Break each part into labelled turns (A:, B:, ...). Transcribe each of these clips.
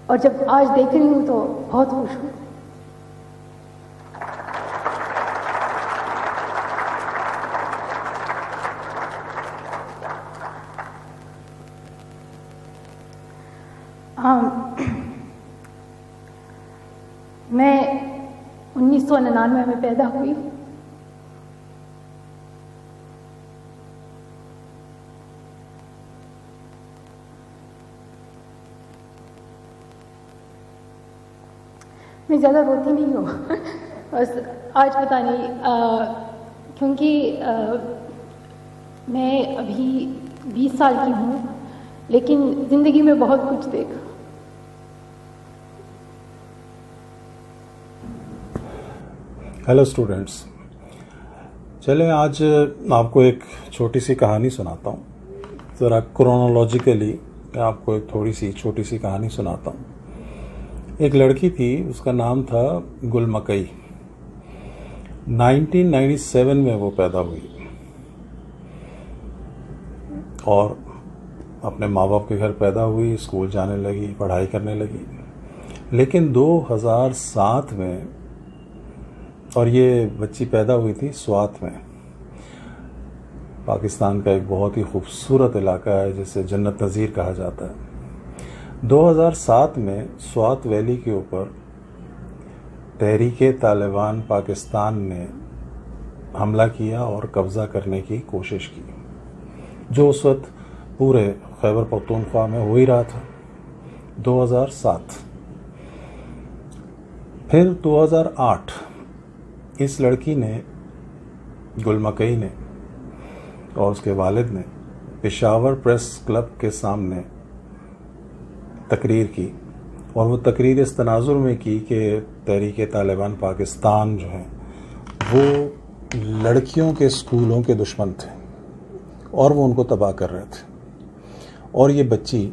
A: और जब आज देख रही हूँ तो बहुत खुश हूँ। मैं 1999 में पैदा हुई। मैं ज़्यादा रोती नहीं हूँ बस आज पता नहीं क्योंकि मैं अभी 20 साल की हूँ, लेकिन ज़िंदगी में बहुत कुछ देखा।
B: हेलो स्टूडेंट्स, चलें आज आपको एक छोटी सी कहानी सुनाता हूँ। ज़रा क्रोनोलॉजिकली मैं आपको एक थोड़ी सी छोटी सी कहानी सुनाता हूँ। एक लड़की थी, उसका नाम था गुल मकई। 1997 में वो पैदा हुई और अपने माँ बाप के घर पैदा हुई, स्कूल जाने लगी, पढ़ाई करने लगी। लेकिन 2007 में, और ये बच्ची पैदा हुई थी स्वात में। पाकिस्तान का एक बहुत ही खूबसूरत इलाका है जिसे जन्नत नज़ीर कहा जाता है। 2007 में स्वात वैली के ऊपर तहरीके तालिबान पाकिस्तान ने हमला किया और कब्ज़ा करने की कोशिश की, जो उस वक्त पूरे खैबर पख्तूनख्वा में हो ही रहा था। 2007 फिर 2008 इस लड़की ने, गुल मकई ने और उसके वालिद ने पेशावर प्रेस क्लब के सामने तकरीर की, और वो तकरीर इस तनाजुर में की कि तहरीक तालिबान पाकिस्तान जो है वो लड़कियों के स्कूलों के दुश्मन थे और वो उनको तबाह कर रहे थे। और ये बच्ची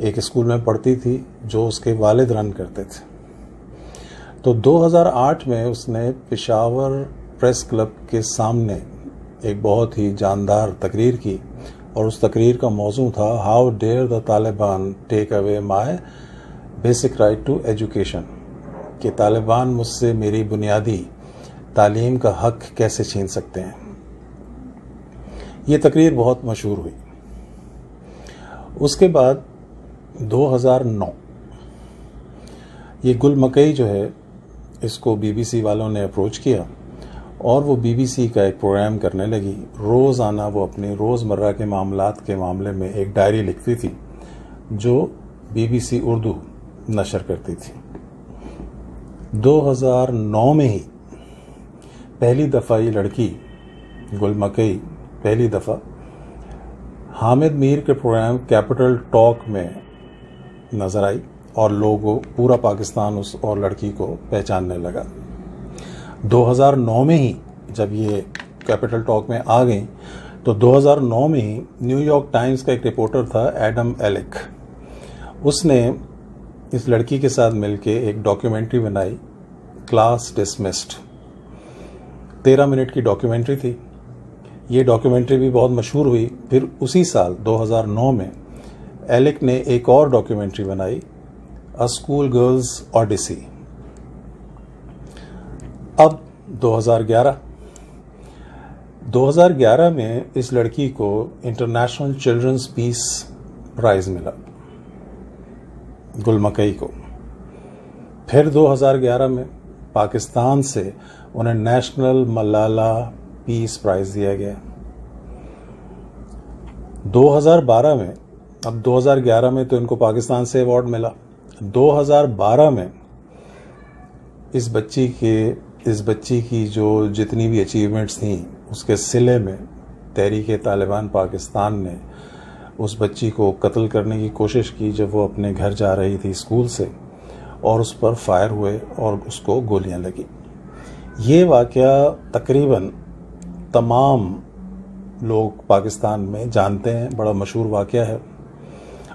B: एक स्कूल में पढ़ती थी जो उसके वालिद रन करते थे। तो 2008 में उसने पेशावर प्रेस क्लब के सामने एक बहुत ही जानदार तकरीर की, और उस तकरीर का मौजू था how dare the Taliban take away my basic right to education, कि तालिबान मुझसे मेरी बुनियादी तालीम का हक कैसे छीन सकते हैं। ये तकरीर बहुत मशहूर हुई। उसके बाद 2009 ये गुल मकई जो है, इसको बीबीसी वालों ने अप्रोच किया और वो बीबीसी का एक प्रोग्राम करने लगी। रोज़ाना वो अपने रोज़मर्रा के मामलात के मामले में एक डायरी लिखती थी जो बीबीसी उर्दू नशर करती थी। 2009 में ही पहली दफ़ा ये लड़की गुल मकई पहली दफ़ा हामिद मीर के प्रोग्राम कैपिटल टॉक में नज़र आई और लोगों पूरा पाकिस्तान उस और लड़की को पहचानने लगा। 2009 में ही जब ये कैपिटल टॉक में आ गई तो 2009 में ही न्यूयॉर्क टाइम्स का एक रिपोर्टर था एडम एलिक, उसने इस लड़की के साथ मिलके एक डॉक्यूमेंट्री बनाई, क्लास डिसमिस्ड। 13 मिनट की डॉक्यूमेंट्री थी। ये डॉक्यूमेंट्री भी बहुत मशहूर हुई। फिर उसी साल 2009 में एलिक ने एक और डॉक्यूमेंट्री बनाई, अ स्कूल गर्ल्स ऑडिसी। अब 2011 में इस लड़की को इंटरनेशनल चिल्ड्रंस पीस प्राइज मिला, गुल मकई को। फिर 2011 में पाकिस्तान से उन्हें नेशनल मलाला पीस प्राइज दिया गया। 2012 में, अब 2011 में तो इनको पाकिस्तान से अवार्ड मिला, 2012 में इस बच्ची की जो जितनी भी अचीवमेंट्स थी उसके सिले में तहरीक तालिबान पाकिस्तान ने उस बच्ची को कत्ल करने की कोशिश की जब वो अपने घर जा रही थी स्कूल से, और उस पर फायर हुए और उसको गोलियां लगी। ये वाक़या तकरीबन तमाम लोग पाकिस्तान में जानते हैं, बड़ा मशहूर वाक़या है।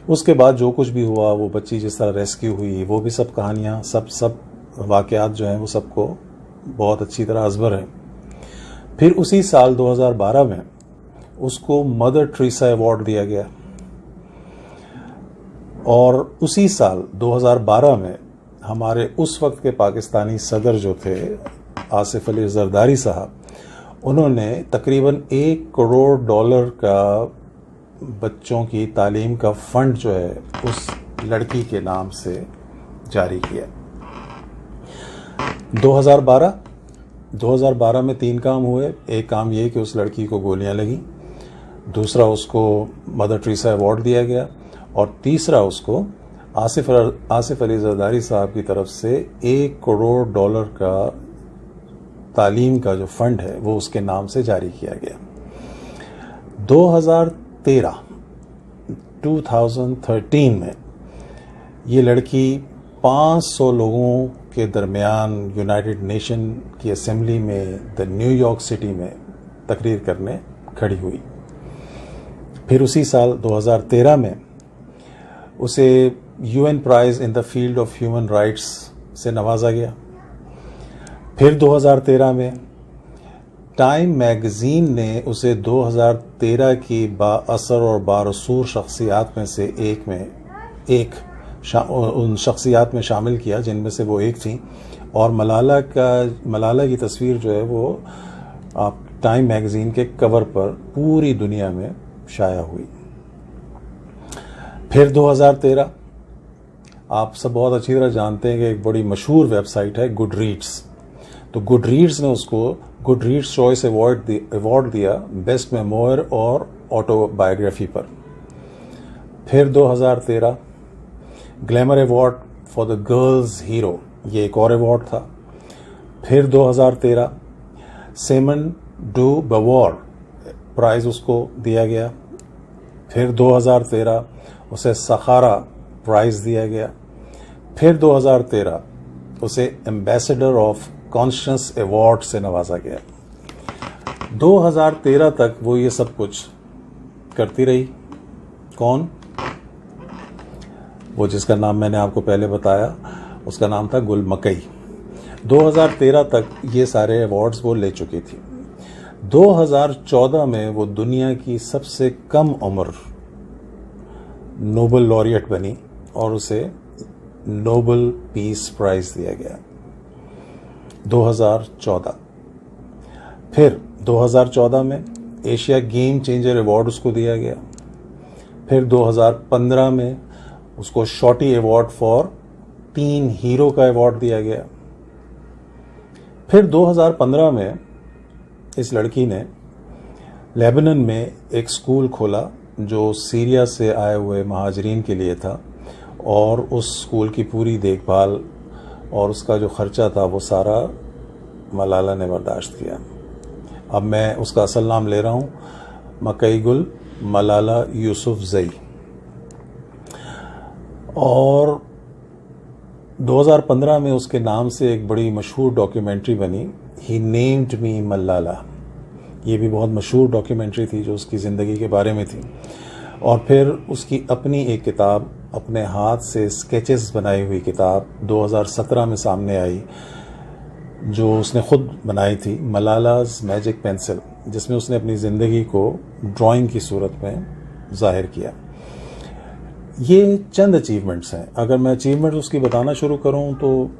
B: उसके बाद जो कुछ भी हुआ, वो बच्ची जिस तरह रेस्क्यू हुई, वो भी सब कहानियाँ, सब वाक़यात जो हैं वो सबको बहुत अच्छी तरह अज़बर है। फिर उसी साल 2012 में उसको मदर टेरेसा अवार्ड दिया गया। और उसी साल 2012 में हमारे उस वक्त के पाकिस्तानी सदर जो थे आसिफ अली जरदारी साहब, उन्होंने तकरीबन $1 करोड़ का बच्चों की तालीम का फंड जो है उस लड़की के नाम से जारी किया। 2012 में 3 काम हुए। एक काम ये कि उस लड़की को गोलियां लगी, दूसरा उसको मदर टेरेसा अवार्ड दिया गया, और तीसरा उसको आसिफ अली जरदारी साहब की तरफ से $1 करोड़ का तालीम का जो फंड है वो उसके नाम से जारी किया गया। 2013 में ये लड़की 500 लोगों के दरमियान यूनाइटेड नेशन की असेंबली में न्यूयॉर्क सिटी में तकरीर करने खड़ी हुई। फिर उसी साल 2013 में उसे UN prize in the field of human rights से नवाजा गया। फिर 2013 में टाइम मैगजीन ने उसे 2013 की बाअसर और बारसूर शख्सियात में से उन शख्सियात में शामिल किया जिनमें से वो एक थी, और मलाला की तस्वीर जो है वो आप टाइम मैगजीन के कवर पर पूरी दुनिया में शाया हुई। फिर 2013 आप सब बहुत अच्छी तरह जानते हैं कि एक बड़ी मशहूर वेबसाइट है गुडरीड्स, तो गुडरीड्स ने उसको गुडरीड्स चॉइस अवार्ड दिया बेस्ट मेमोयर और ऑटोबायोग्राफी पर। फिर 2013 glamour award for the girls hero, ये एक और अवार्ड था। फिर 2013 सेमन डू बवॉर प्राइज उसको दिया गया। फिर 2013 उसे सखारा प्राइज दिया गया। फिर 2013 उसे एम्बेसडर ऑफ कॉन्शियस अवार्ड से नवाजा गया। 2013 तक वो ये सब कुछ करती रही। कौन? वो जिसका नाम मैंने आपको पहले बताया, उसका नाम था गुल मकई। 2013 तक ये सारे अवार्ड्स वो ले चुकी थी। 2014 में वो दुनिया की सबसे कम उम्र नोबेल लॉरिएट बनी और उसे नोबेल पीस प्राइज दिया गया। 2014 फिर 2014 में एशिया गेम चेंजर अवार्ड उसको दिया गया। फिर 2015 में उसको शॉटी अवार्ड फॉर टीन हीरो का अवार्ड दिया गया। फिर 2015 में इस लड़की ने लेबनान में एक स्कूल खोला जो सीरिया से आए हुए महाजरीन के लिए था, और उस स्कूल की पूरी देखभाल और उसका जो खर्चा था वो सारा मलाला ने बर्दाश्त किया। अब मैं उसका असल नाम ले रहा हूँ, मकई गुल मलाला यूसुफजई। और 2015 में उसके नाम से एक बड़ी मशहूर डॉक्यूमेंट्री बनी, ही नेम्ड मी मलाला। ये भी बहुत मशहूर डॉक्यूमेंट्री थी जो उसकी ज़िंदगी के बारे में थी। और फिर उसकी अपनी एक किताब, अपने हाथ से स्केचेस बनाई हुई किताब 2017 में सामने आई, जो उसने खुद बनाई थी, मलालाज मैजिक पेंसिल, जिसमें उसने अपनी ज़िंदगी को ड्राइंग की सूरत में जाहिर किया। ये चंद अचीवमेंट्स हैं। अगर मैं अचीवमेंट्स उसकी बताना शुरू करूं तो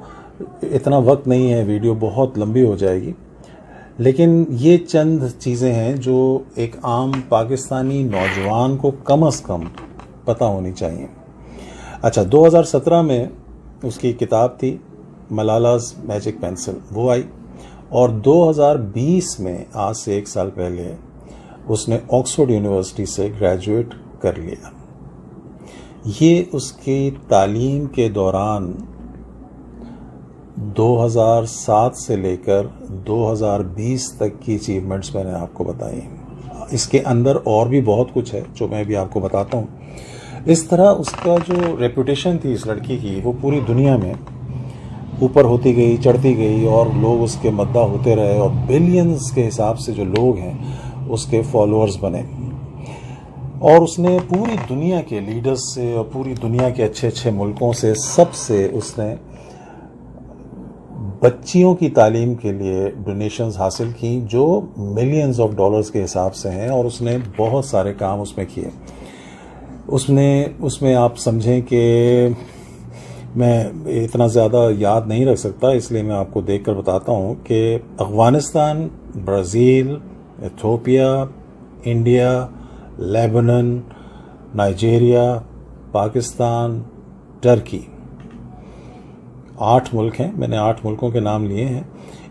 B: इतना वक्त नहीं है, वीडियो बहुत लंबी हो जाएगी, लेकिन ये चंद चीज़ें हैं जो एक आम पाकिस्तानी नौजवान को कम से कम पता होनी चाहिए। अच्छा, 2017 में उसकी किताब थी मलालाज मैजिक पेंसिल, वो आई, और 2020 में आज से 1 साल पहले उसने ऑक्सफोर्ड यूनिवर्सिटी से ग्रेजुएट कर लिया। ये उसकी तालीम के दौरान 2007 से लेकर 2020 तक की अचीवमेंट्स मैंने आपको बताई। इसके अंदर और भी बहुत कुछ है जो मैं भी आपको बताता हूँ। इस तरह उसका जो रेपुटेशन थी इस लड़की की, वो पूरी दुनिया में ऊपर होती गई, चढ़ती गई, और लोग उसके मद्दा होते रहे, और बिलियंस के हिसाब से जो लोग हैं उसके फॉलोअर्स बने। और उसने पूरी दुनिया के लीडर्स से और पूरी दुनिया के अच्छे अच्छे मुल्कों से, सबसे उसने बच्चियों की तालीम के लिए डोनेशंस हासिल की जो मिलियंस ऑफ डॉलर्स के हिसाब से हैं, और उसने बहुत सारे काम उसमें किए। उसमें आप समझें कि मैं इतना ज़्यादा याद नहीं रख सकता, इसलिए मैं आपको देखकर बताता हूँ कि Afghanistan, Brazil, Ethiopia, India, Lebanon, Nigeria, Pakistan, Turkey, 8 मुल्क हैं। मैंने 8 मुल्कों के नाम लिए हैं।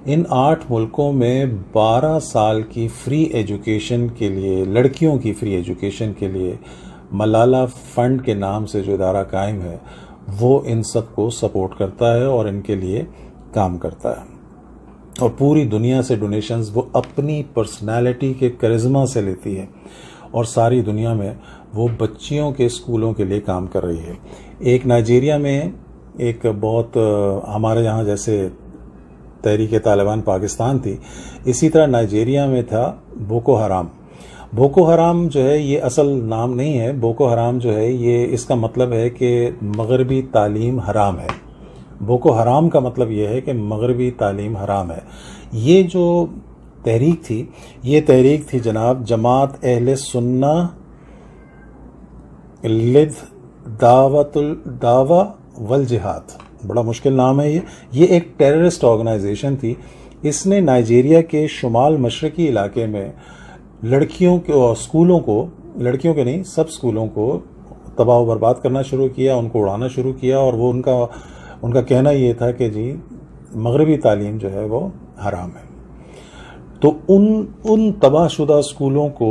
B: इन 8 मुल्कों में 12 साल की फ्री एजुकेशन के लिए, लड़कियों की फ्री एजुकेशन के लिए मलाला फंड के नाम से जो इदारा कायम है वो इन सब को सपोर्ट करता है और इनके लिए काम करता है। और पूरी दुनिया से डोनेशंस वो अपनी पर्सनालिटी के करिश्मा से लेती है और सारी दुनिया में वो बच्चियों के स्कूलों के लिए काम कर रही है। एक नाइजीरिया में एक बहुत हमारे यहाँ जैसे तहरीक तालिबान पाकिस्तान थी, इसी तरह नाइजीरिया में था बोको हराम। बोको हराम जो है ये असल नाम नहीं है। बोको हराम जो है ये इसका मतलब है कि मगरबी तालीम हराम है। बोको हराम का मतलब ये है कि मगरबी तालीम हराम है। ये जो तहरीक थी, ये तहरीक थी जनाब जमात अहले सुन्ना लिद दावा वल जिहाद। बड़ा मुश्किल नाम है ये एक टेररिस्ट ऑर्गेनाइजेशन थी। इसने नाइजीरिया के शुमाल मशरकी इलाके में लड़कियों के और स्कूलों को, लड़कियों के नहीं सब स्कूलों को तबाह बर्बाद करना शुरू किया, उनको उड़ाना शुरू किया। और वो उनका कहना ये था कि जी मगरबी तालीम जो है वो हराम है। तो उन तबाहशुदा स्कूलों को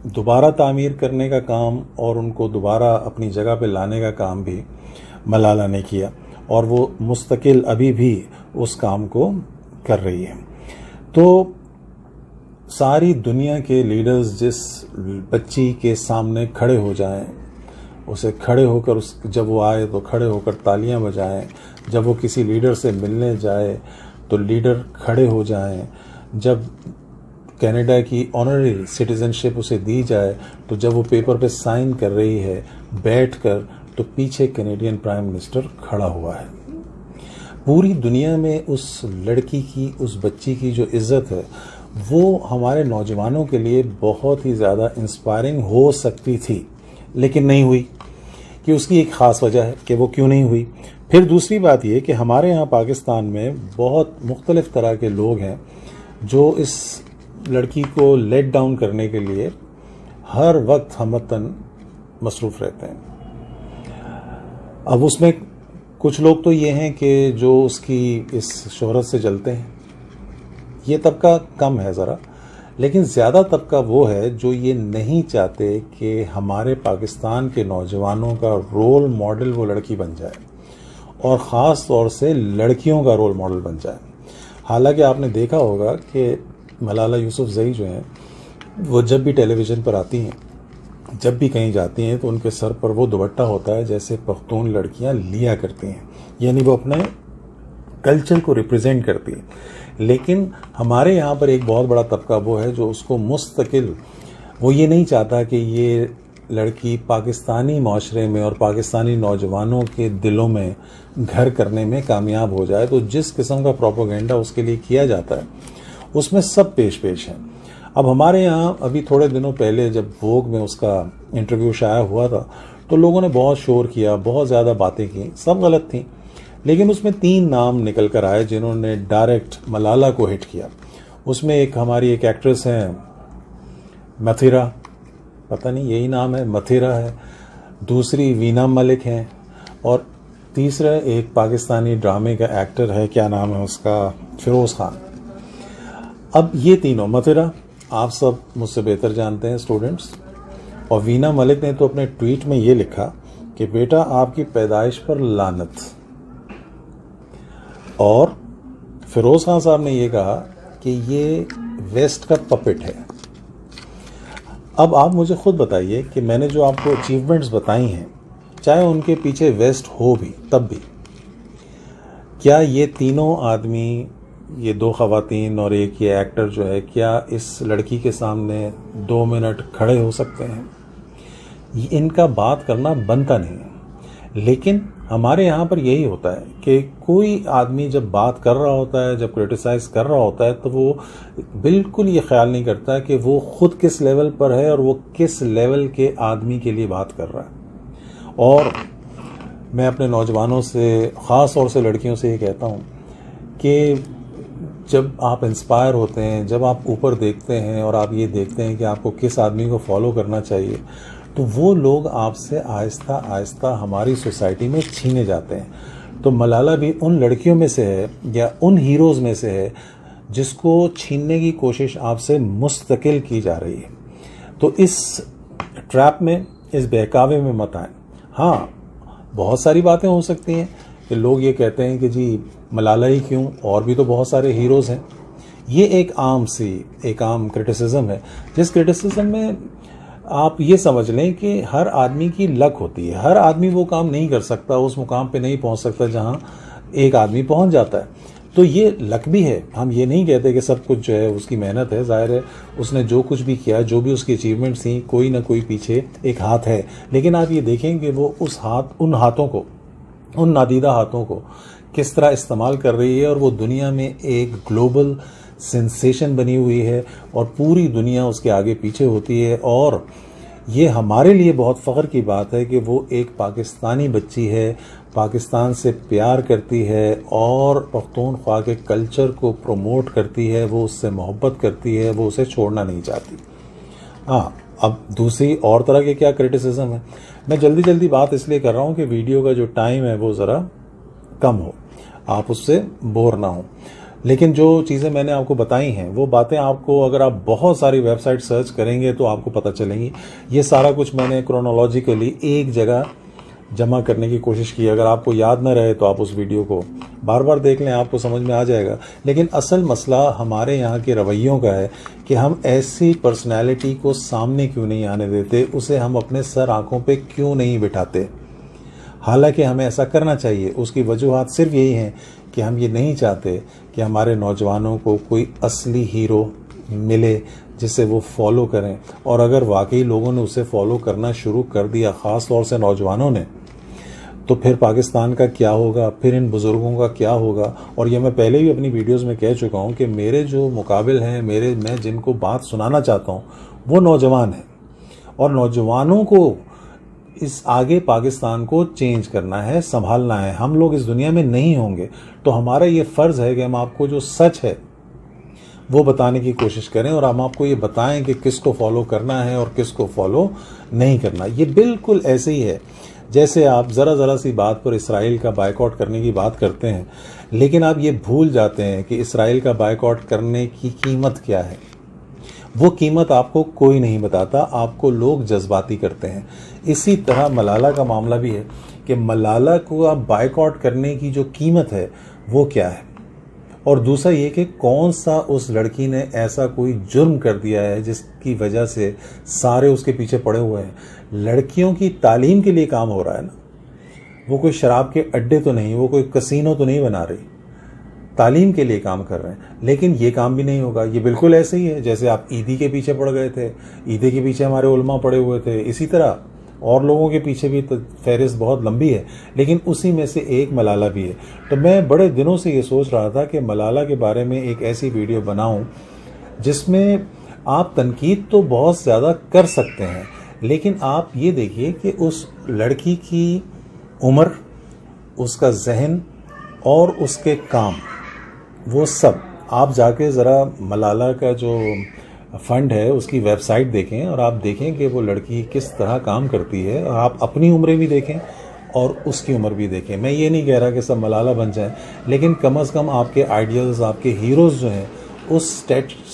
B: दोबारा तामीर करने का काम और उनको दोबारा अपनी जगह पे लाने का काम भी मलाला ने किया और वो मुस्तकिल अभी भी उस काम को कर रही है। तो सारी दुनिया के लीडर्स जिस बच्ची के सामने खड़े हो जाएं, उसे खड़े होकर जब वो आए तो खड़े होकर तालियां बजाएं, जब वो किसी लीडर से मिलने जाए तो लीडर खड़े हो जाएं, जब कनाडा की ऑनररी सिटीजनशिप उसे दी जाए तो जब वो पेपर पे साइन कर रही है बैठकर, तो पीछे कैनेडियन प्राइम मिनिस्टर खड़ा हुआ है। पूरी दुनिया में उस लड़की की, उस बच्ची की जो इज्जत है वो हमारे नौजवानों के लिए बहुत ही ज़्यादा इंस्पायरिंग हो सकती थी, लेकिन नहीं हुई। कि उसकी एक ख़ास वजह है कि वो क्यों नहीं हुई। फिर दूसरी बात ये कि हमारे यहाँ पाकिस्तान में बहुत मुख्तलिफ तरह के लोग हैं जो इस लड़की को लेट डाउन करने के लिए हर वक्त हमवतन मसरूफ़ रहते हैं। अब उसमें कुछ लोग तो ये हैं कि जो उसकी इस शोहरत से जलते हैं, ये तबका कम है ख़रा, लेकिन ज़्यादा तबका वो है जो ये नहीं चाहते कि हमारे पाकिस्तान के नौजवानों का रोल मॉडल वो लड़की बन जाए और ख़ास तौर से लड़कियों का रोल मॉडल बन जाए। हालांकि आपने देखा होगा कि मलाला यूसुफजई जो हैं वो जब भी टेलीविज़न पर आती हैं, जब भी कहीं जाती हैं तो उनके सर पर वो दुपट्टा होता है जैसे पख्तून लड़कियां लिया करती हैं, यानी वो अपने कल्चर को रिप्रेजेंट करती हैं। लेकिन हमारे यहाँ पर एक बहुत बड़ा तबका वो है जो उसको मुस्तकिल, वो ये नहीं चाहता कि ये लड़की पाकिस्तानी माशरे में और पाकिस्तानी नौजवानों के दिलों में घर करने में कामयाब हो जाए। तो जिस किस्म का प्रोपोगेंडा उसके लिए किया जाता है उसमें सब पेश है। अब हमारे यहाँ अभी थोड़े दिनों पहले जब वोग में उसका इंटरव्यू शाया हुआ था तो लोगों ने बहुत शोर किया, बहुत ज़्यादा बातें की, सब गलत थी। लेकिन उसमें 3 नाम निकल कर आए जिन्होंने डायरेक्ट मलाला को हिट किया। उसमें एक हमारी एक एक्ट्रेस हैं मथिरा, पता नहीं यही नाम है, मथिरा है। दूसरी वीना मलिक हैं और तीसरा एक पाकिस्तानी ड्रामे का एक्टर है, क्या नाम है उसका, फिरोज़ खान। अब ये तीनों, मथिरा आप सब मुझसे बेहतर जानते हैं स्टूडेंट्स, और वीना मलिक ने तो अपने ट्वीट में ये लिखा कि बेटा आपकी पैदाइश पर लानत। और फिरोज़ खान साहब ने ये कहा कि ये वेस्ट का पपेट है। अब आप मुझे खुद बताइए कि मैंने जो आपको अचीवमेंट्स बताई हैं, चाहे उनके पीछे वेस्ट हो भी, तब भी क्या ये तीनों आदमी, ये 2 ख़वातीन और एक ये एक्टर जो है, क्या इस लड़की के सामने 2 मिनट खड़े हो सकते हैं? इनका बात करना बनता नहीं है। लेकिन हमारे यहाँ पर यही होता है कि कोई आदमी जब बात कर रहा होता है, जब क्रिटिसाइज कर रहा होता है, तो वो बिल्कुल ये ख्याल नहीं करता कि वो खुद किस लेवल पर है और वो किस लेवल के आदमी के लिए बात कर रहा है। और मैं अपने नौजवानों से, ख़ास तौर से लड़कियों से ये कहता हूँ कि जब आप इंस्पायर होते हैं, जब आप ऊपर देखते हैं और आप ये देखते हैं कि आपको किस आदमी को फॉलो करना चाहिए, तो वो लोग आपसे आहिस्ता आहिस्ता हमारी सोसाइटी में छीने जाते हैं। तो मलाला भी उन लड़कियों में से है या उन हीरोज़ में से है जिसको छीनने की कोशिश आपसे मुस्तकिल की जा रही है। तो इस ट्रैप में, इस बहकावे में मत आए। हाँ, बहुत सारी बातें हो सकती हैं कि लोग ये कहते हैं कि जी मलाला ही क्यों, और भी तो बहुत सारे हीरोज़ हैं। ये एक आम क्रिटिसिज्म है, जिस क्रिटिसिज्म में आप ये समझ लें कि हर आदमी की लक होती है। हर आदमी वो काम नहीं कर सकता, उस मुकाम पे नहीं पहुंच सकता जहां एक आदमी पहुंच जाता है। तो ये लक भी है। हम ये नहीं कहते कि सब कुछ जो है उसकी मेहनत है। जाहिर है उसने जो कुछ भी किया, जो भी उसकी अचीवमेंट्स थी, कोई ना कोई पीछे एक हाथ है। लेकिन आप ये देखें कि वो उन हाथों को, उन नादीदा हाथों को किस तरह इस्तेमाल कर रही है, और वो दुनिया में एक ग्लोबल सेंसेशन बनी हुई है और पूरी दुनिया उसके आगे पीछे होती है। और ये हमारे लिए बहुत फ़ख्र की बात है कि वो एक पाकिस्तानी बच्ची है, पाकिस्तान से प्यार करती है और पख्तूनख्वा के कल्चर को प्रमोट करती है, वो उससे मोहब्बत करती है, वो उसे छोड़ना नहीं चाहती। हाँ, अब दूसरी और तरह के क्या क्रिटिसिज्म है। मैं जल्दी बात इसलिए कर रहा हूँ कि वीडियो का जो टाइम है वो ज़रा कम हो, आप उससे बोर ना हो। लेकिन जो चीज़ें मैंने आपको बताई हैं वो बातें आपको, अगर आप बहुत सारी वेबसाइट सर्च करेंगे तो आपको पता चलेंगी। ये सारा कुछ मैंने क्रोनोलॉजिकली एक जगह जमा करने की कोशिश की। अगर आपको याद ना रहे तो आप उस वीडियो को बार बार देख लें, आपको समझ में आ जाएगा। लेकिन असल मसला हमारे यहाँ के रवैयों का है कि हम ऐसी पर्सनैलिटी को सामने क्यों नहीं आने देते, उसे हम अपने सर आँखों पे क्यों नहीं बिठाते। हालांकि हमें ऐसा करना चाहिए। उसकी वजूहात सिर्फ यही हैं कि हम ये नहीं चाहते कि हमारे नौजवानों को कोई असली हीरो मिले जिसे वो फॉलो करें। और अगर वाकई लोगों ने उसे फॉलो करना शुरू कर दिया, ख़ास तौर से नौजवानों ने, तो फिर पाकिस्तान का क्या होगा, फिर इन बुज़ुर्गों का क्या होगा। और ये मैं पहले भी अपनी वीडियोस में कह चुका हूँ कि मेरे जो मुकाबिल हैं, मैं जिनको बात सुनाना चाहता हूँ वो नौजवान हैं, और नौजवानों को इस आगे पाकिस्तान को चेंज करना है, संभालना है। हम लोग इस दुनिया में नहीं होंगे, तो हमारा ये फ़र्ज़ है कि हम आपको जो सच है वो बताने की कोशिश करें, और हम आपको ये बताएं कि किसको फॉलो करना है और किसको फॉलो नहीं करना। ये बिल्कुल ऐसे ही है जैसे आप ज़रा सी बात पर इसराइल का बायकॉट करने की बात करते हैं, लेकिन आप ये भूल जाते हैं कि इसराइल का बायकॉट करने की कीमत क्या है। वो कीमत आपको कोई नहीं बताता, आपको लोग जज्बाती करते हैं। इसी तरह मलाला का मामला भी है कि मलाला को आप बायकॉट करने की जो कीमत है वो क्या है। और दूसरा ये कि कौन सा उस लड़की ने ऐसा कोई जुर्म कर दिया है जिसकी वजह से सारे उसके पीछे पड़े हुए हैं। लड़कियों की तालीम के लिए काम हो रहा है ना, वो कोई शराब के अड्डे तो नहीं, वो कोई कसीनो तो नहीं बना रही, तालीम के लिए काम कर रहे हैं। लेकिन ये काम भी नहीं होगा। ये बिल्कुल ऐसे ही है जैसे आप ईदी के पीछे पड़ गए थे, ईदी के पीछे हमारे उलमा पड़े हुए थे, इसी तरह और लोगों के पीछे भी तो फहरिस्त बहुत लंबी है, लेकिन उसी में से एक मलाला भी है। तो मैं बड़े दिनों से ये सोच रहा था कि मलाला के बारे में एक ऐसी वीडियो बनाऊं जिसमें आप तनकीद तो बहुत ज़्यादा कर सकते हैं, लेकिन आप ये देखिए कि उस लड़की की उम्र, उसका जहन और उसके काम, वो सब आप जाके ज़रा मलाला का जो फंड है उसकी वेबसाइट देखें और आप देखें कि वो लड़की किस तरह काम करती है। और आप अपनी उम्रें भी देखें और उसकी उम्र भी देखें। मैं ये नहीं कह रहा कि सब मलाला बन जाएं, लेकिन कम से कम आपके आइडियल्स, आपके हीरोज़ जो हैं उस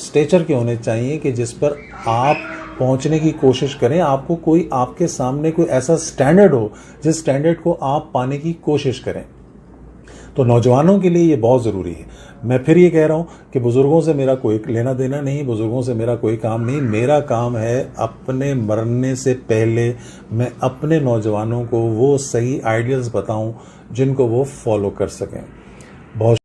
B: स्टेचर के होने चाहिए कि जिस पर आप पहुंचने की कोशिश करें। आपको कोई, आपके सामने कोई ऐसा स्टैंडर्ड हो जिस स्टैंडर्ड को आप पाने की कोशिश करें। तो नौजवानों के लिए ये बहुत ज़रूरी है। मैं फिर ये कह रहा हूँ कि बुज़ुर्गों से मेरा कोई लेना देना नहीं, बुज़ुर्गों से मेरा कोई काम नहीं। मेरा काम है अपने मरने से पहले मैं अपने नौजवानों को वो सही आइडियल्स बताऊं जिनको वो फॉलो कर सकें। बहुत